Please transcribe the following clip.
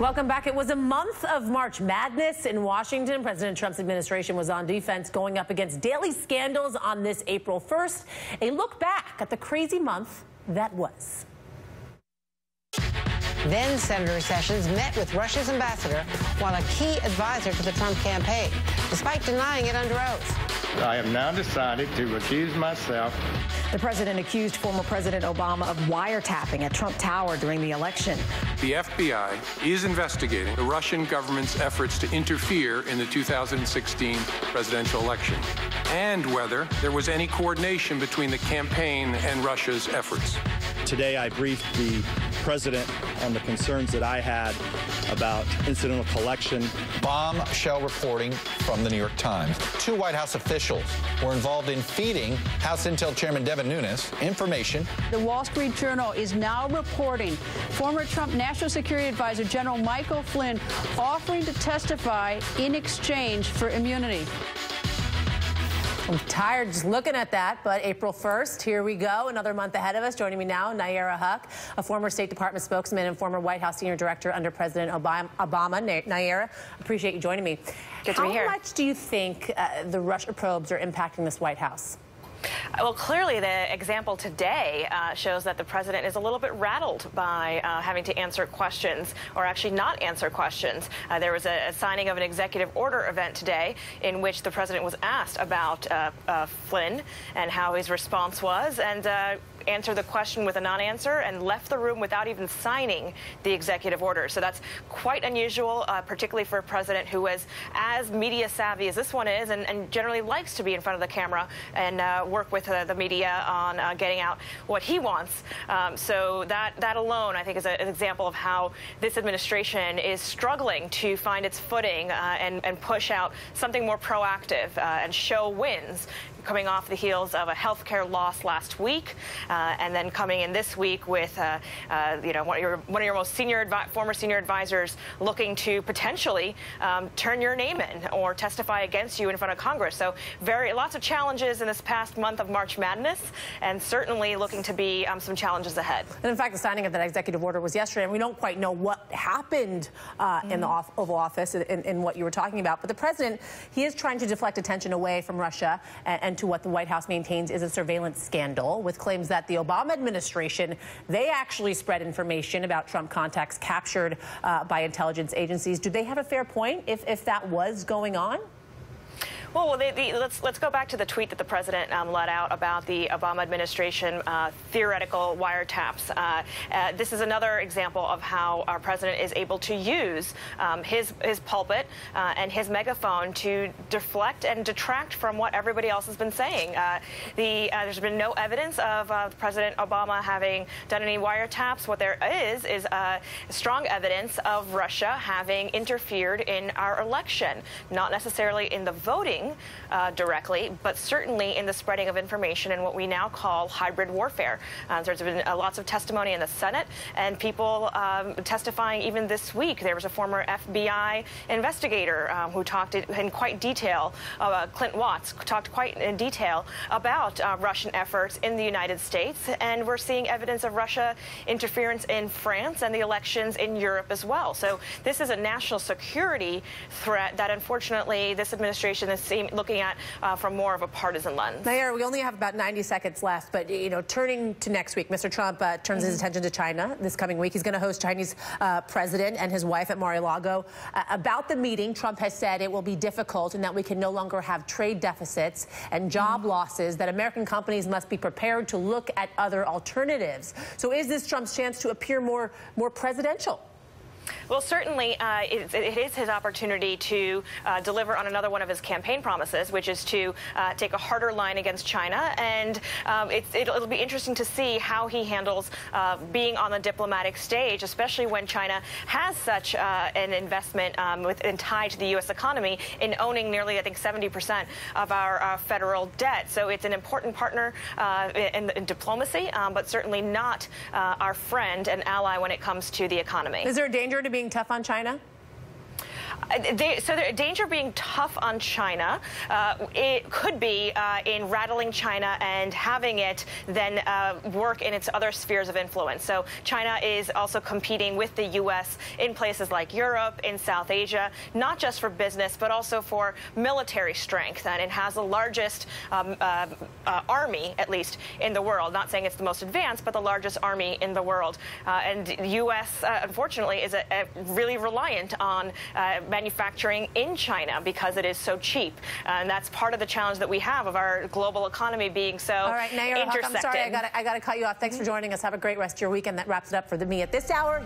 Welcome back. It was a month of March Madness in Washington. President Trump's administration was on defense, going up against daily scandals on this April 1st. A look back at the crazy month that was. Then Senator Sessions met with Russia's ambassador while a key advisor to the Trump campaign, despite denying it under oath. I have now decided to recuse myself. The president accused former President Obama of wiretapping at Trump Tower during the election. The FBI is investigating the Russian government's efforts to interfere in the 2016 presidential election and whether there was any coordination between the campaign and Russia's efforts. Today, I briefed the president on the concerns that I had about incidental collection. Bombshell reporting from the New York Times. 2 White House officials were involved in feeding House Intel Chairman Devin Nunes information. The Wall Street Journal is now reporting former Trump National Security Advisor General Michael Flynn offering to testify in exchange for immunity. I'm tired just looking at that, but April 1st, here we go. Another month ahead of us. Joining me now, Nayyera Haq, a former State Department spokesman and former White House senior director under President Obama. Nayyera, appreciate you joining me. Good to be here. How much do you think the Russia probes are impacting this White House? Well, clearly the example today shows that the president is a little bit rattled by having to answer questions or actually not answer questions. There was a signing of an executive order event today in which the president was asked about Flynn and how his response was, and answered the question with a non-answer and left the room without even signing the executive order. So that's quite unusual, particularly for a president who is as media savvy as this one is and generally likes to be in front of the camera and work with the media on getting out what he wants. So that alone, I think, is an example of how this administration is struggling to find its footing and push out something more proactive and show wins, coming off the heels of a health care loss last week, and then coming in this week with one of your most former senior advisors looking to potentially turn your name in or testify against you in front of Congress. So lots of challenges in this past month of March Madness, and certainly looking to be some challenges ahead. And in fact, the signing of that executive order was yesterday, and we don't quite know what happened in the Oval Office in what you were talking about. But the president, he is trying to deflect attention away from Russia and to what the White House maintains is a surveillance scandal, with claims that the Obama administration, they actually spread information about Trump contacts captured by intelligence agencies. Do they have a fair point if that was going on? Well, let's go back to the tweet that the president let out about the Obama administration theoretical wiretaps. This is another example of how our president is able to use his pulpit and his megaphone to deflect and detract from what everybody else has been saying. There's been no evidence of President Obama having done any wiretaps. What there is strong evidence of Russia having interfered in our election, not necessarily in the voting directly, but certainly in the spreading of information in what we now call hybrid warfare. There's been lots of testimony in the Senate and people testifying even this week. There was a former FBI investigator who talked in quite detail, Clint Watts, talked quite in detail about Russian efforts in the United States, and we're seeing evidence of Russia interference in France and the elections in Europe as well. So this is a national security threat that unfortunately this administration is looking at from more of a partisan lens. Nayyera, we only have about 90 seconds left, but turning to next week, Mr. Trump turns his attention to China this coming week. He's going to host Chinese president and his wife at Mar-a-Lago. About the meeting, Trump has said it will be difficult and that we can no longer have trade deficits and job losses, that American companies must be prepared to look at other alternatives. So is this Trump's chance to appear more presidential? Well, certainly it is his opportunity to deliver on another one of his campaign promises, which is to take a harder line against China. And it'll be interesting to see how he handles being on the diplomatic stage, especially when China has such an investment and tied to the U.S. economy in owning nearly, I think, 70% of our federal debt. So it's an important partner in diplomacy, but certainly not our friend and ally when it comes to the economy. Is there a danger to being tough on China? So the danger being tough on China, it could be in rattling China and having it then work in its other spheres of influence. So China is also competing with the U.S. in places like Europe, in South Asia, not just for business, but also for military strength. And it has the largest army, at least, in the world. Not saying it's the most advanced, but the largest army in the world. And the U.S., unfortunately, is really reliant on manufacturing in China because it is so cheap. And that's part of the challenge that we have of our global economy being so All right, Nayyera Haq, intersected. I'm sorry, I got to cut you off. Thanks for joining us. Have a great rest of your weekend. That wraps it up for me at this hour.